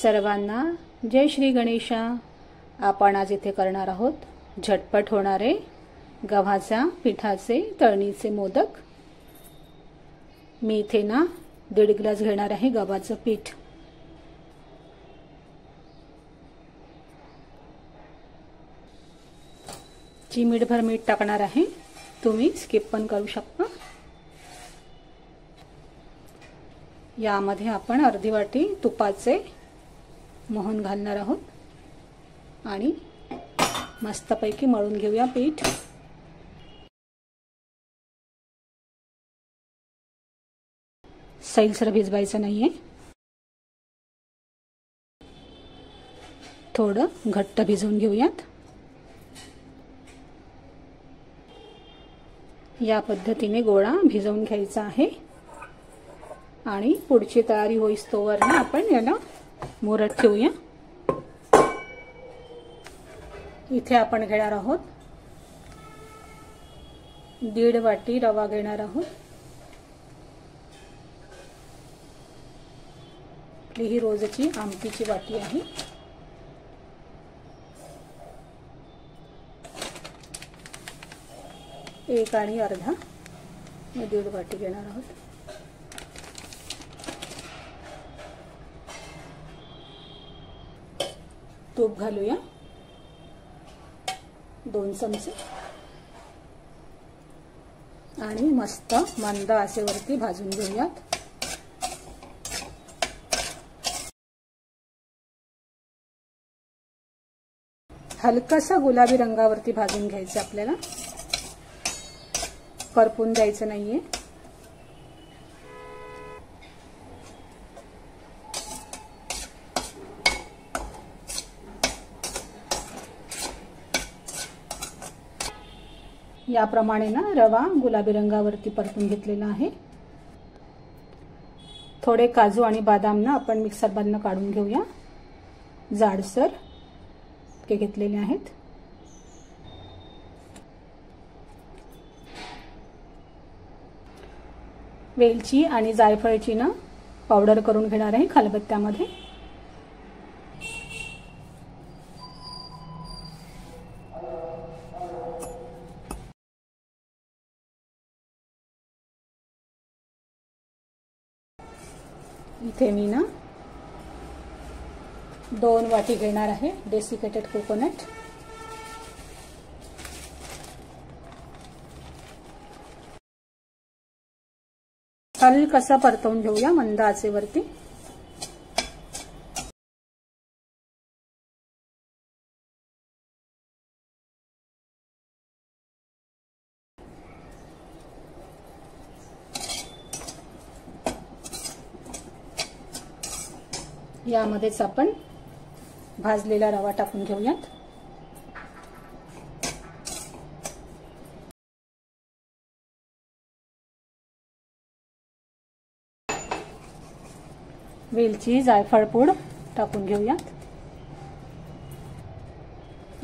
सर्वांना जय श्री गणेशा। आपण आज इथे करणार आहोत झटपट होणारे गव्हाच्या पिठाचे तळणीचे मोदक। मी इथे ना 1.5 ग्लास घेणार आहे गव्हाचं पीठ। चिमूटभर मीठ टाकणार आहे, तुम्ही स्किप पण करू शकता। यामध्ये आपण अर्धी वाटी तुपाचे मोहन घालणार आहोत आणि मस्तपैकी मळून घेऊया पीठ। सैलसर भिजवायचं नाहीये, थोडं घट्ट भिजवून घेऊयात। या पद्धतीने गोळा भिजवून घ्यायचा आहे आणि पुढची तयारी होईस्तोवर आपण याला मुरत ठेवूया। इथे आपण घेणार आहोत 1.5 वाटी रवा घेणार आहोत। ही रोजची आमटीची वाटी आहे। एक आणि अर्धा 1.5 वाटी घेणार आहोत। तूप घालूया 2 चमचे आणि मस्त मंद आचेवरती भाजून घेऊयात। हलकासा गुलाबी रंगावरती भाजून घ्यायचं आपल्याला, करपून द्यायचं नाहीये। याप्रमाणे ना रवा गुलाबी रंगावरती परतून घेतलेला आहे। थोडे काजू आणि बदाम ना आपण मिक्सर मधून काढून घेऊया। जाडसर के घेतलेले आहेत। वेलची आणि जायफळची ना पावडर करून घेणार आहे खलबत्त्यामध्ये। इथे मी ना 2 वाटी घेणार आहे डेसिकेटेड कोकोनट। हलकसा परतवून घेऊया मंद आचेवरती। यामध्येच आपण भाजलेला रवा टाकून घेऊयात। वेलची जायफळ पूड टाकून घेऊयात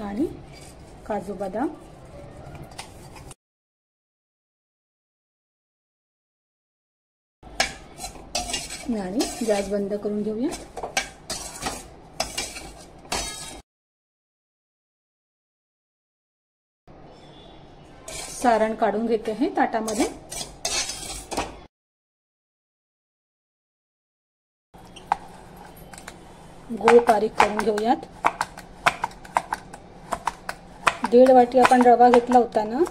आणि काजू बदाम आणि गॅस बंद करून घेऊयात। सारण काढून घेते आहे ताटामध्ये। गूळ बारीक करून घेऊयात। 1.5 वाटी आपण रवा घेतला होता ना,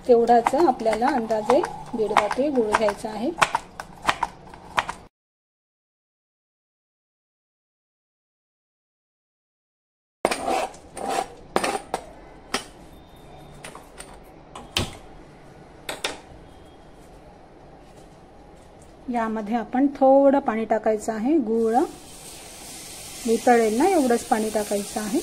तेवढाच आपल्याला अंदाजे 1.5 वाटी गूळ घ्यायचा आहे। यामध्ये आपण थोडं पाणी टाकायचं आहे। गूळ वितळेल ना एवढंच पाणी टाकायचं आहे।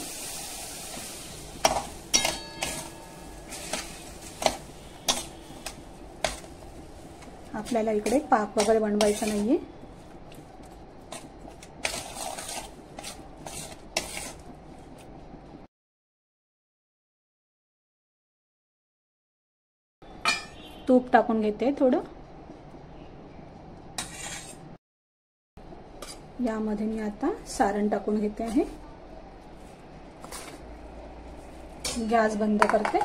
आपल्याला इकडे पाक वगैरे बनवायचा नाहीये। तूप टाकून घेते थोडं। यामध्ये मी आता सारण टाकून घेते आहे। गॅस बंद करते।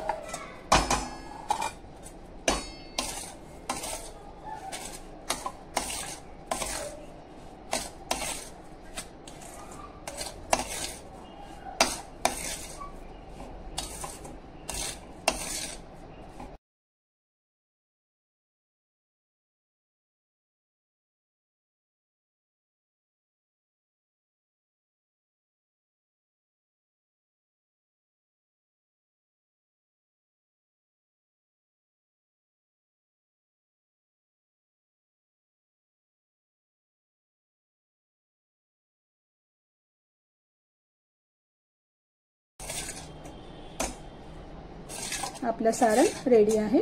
आपलं सारण रेडी आहे।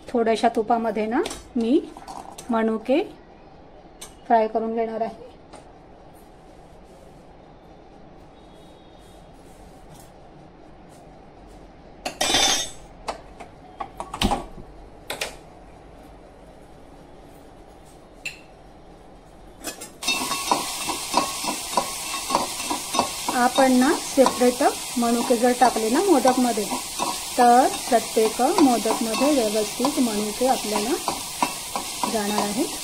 थोड्याशा तुपामध्ये ना मी मनुके फ्राय करून घेणार आहे। आपण ना सेपरेट मनुके जर टाकले ना मोदक मध्ये तर प्रत्येक मोदक मध्ये व्यवस्थित मनुके आपल्याला जाणार आहेत।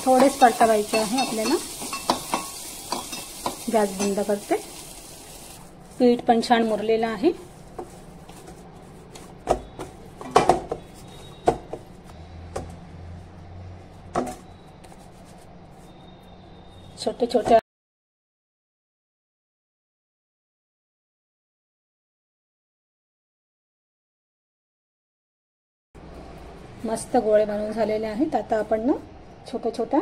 थोडेच परतवायचे आहे आपल्याला। गॅस बंद करते। पीठ पण छान मुरलेलं आहे। छोटे छोटे मस्त गोळे बनवून झालेले आहेत। आता आपण ना छोट्या छोट्या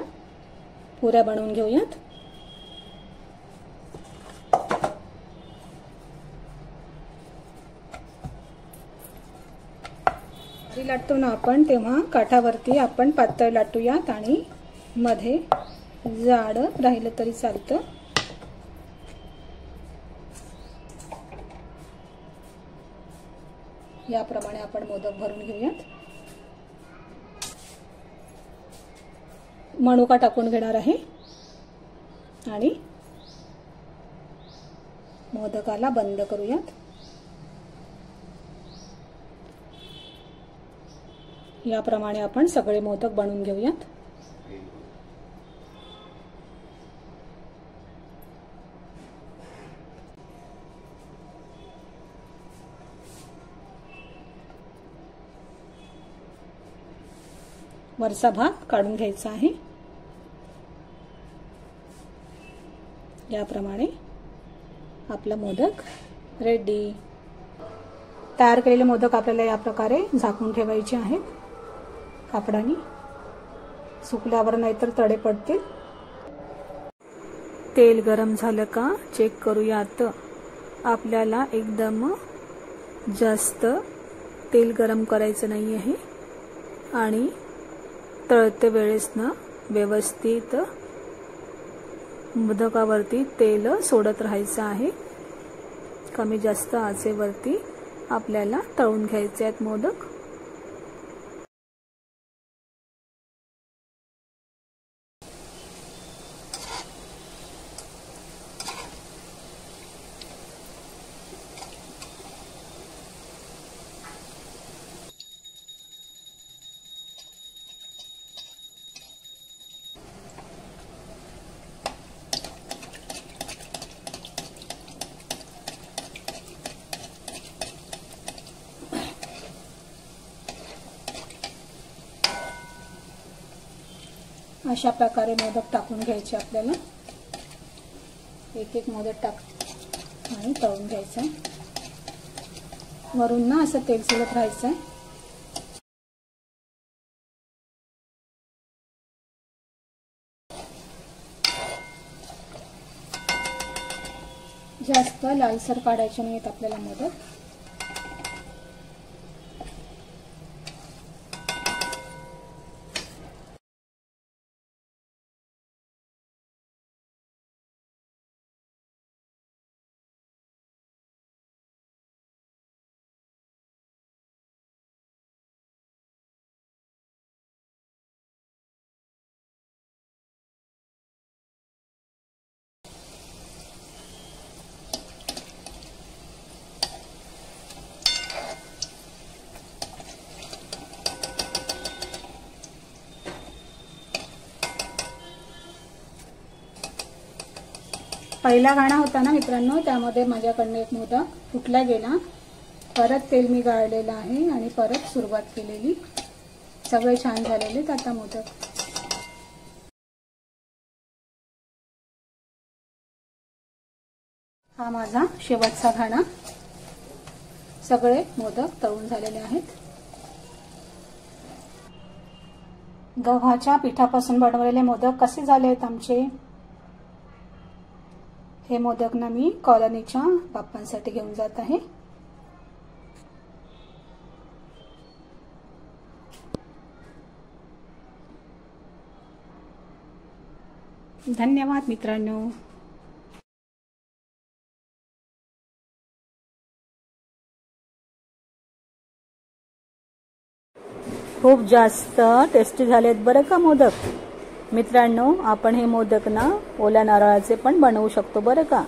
पुऱ्या बनवून घेऊयात। लाटतो ना आपण तेव्हा काठावरती आपण पातळ लाटूयात आणि मध्ये जाड राहिलं तरी चालतं। याप्रमाणे आपण मोदक भरून घेऊयात। मनुका टाकून घेणार आहे आणि मोदकाला बंद करूयात। याप्रमाणे आपण सगळे मोदक बनवून घेऊयात। वरचा भाग काढून घ्यायचा आहे। याप्रमाणे आपला मोदक रेडी। तयार केलेले मोदक आपल्याला या प्रकारे झाकून ठेवायचे आहेत कापडाने, सुकल्यावर नाहीतर तडे पडतील। तेल गरम झालं का चेक करूयात। आपल्याला एकदम जास्त तेल गरम करायचं नाही आहे आणि तळते वेळेस ना व्यवस्थित मोदकावरती तेल सोडत राहायचं आहे। कमी जास्त आचेवरती आपल्याला तळून घ्यायचे आहेत मोदक। अशा प्रकारे मोदक टाकून घ्यायचे आपल्याला। एक एक मोदक टाक आणि तळून घ्यायचा। वरून ना असं तेल सोडत राहायचं। जास्त लालसर काढायचे नाहीत आपल्याला मोदक। पहिला घाणा होता ना मित्रांनो, त्यामध्ये माझ्याकडनं एक मोदक फुटला गेला. परत तेल मी गाळलेलं आहे आणि परत सुरुवात केलेली. सगळे छान झालेले आता मोदक. हा माझा शेवटचा घाणा. सगळे मोदक तळून झालेले आहेत. गव्हाच्या पिठापासून बनवलेले मोदक कसे झाले आहेत आमचे. हे मोदक ना मी कॉलनीच्या बाप्पांसाठी घेऊन जात आहे. धन्यवाद मित्रांनो. खूप जास्त टेस्टी झालेत बरं का मोदक. मित्रांनो, आपण हे मोदक ना ओल्या नारळाचे पण बनवू शकतो बरं का.